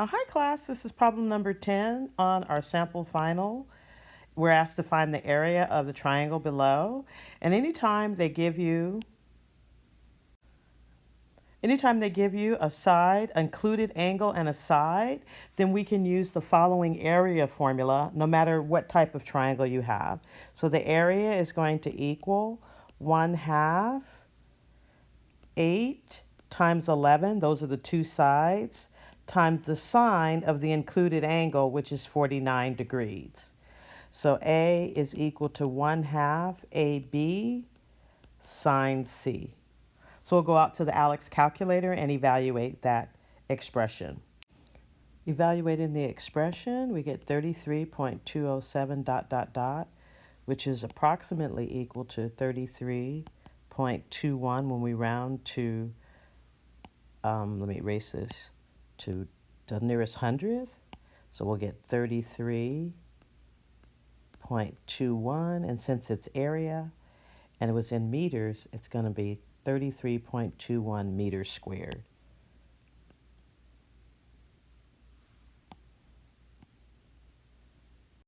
Hi class, this is problem number 10 on our sample final. We're asked to find the area of the triangle below, and anytime they give you a side, included angle, and a side, then we can use the following area formula no matter what type of triangle you have. So the area is going to equal 1/2 8 times 11, those are the two sides, times the sine of the included angle, which is 49 degrees. So A is equal to 1/2 AB sine C. So we'll go out to the Alex calculator and evaluate that expression. Evaluating the expression, we get 33.207 dot dot dot, which is approximately equal to 33.21 when we round to, let me erase this, to the nearest hundredth. So we'll get 33.21, and since it's area and it was in meters, it's going to be 33.21 meters squared.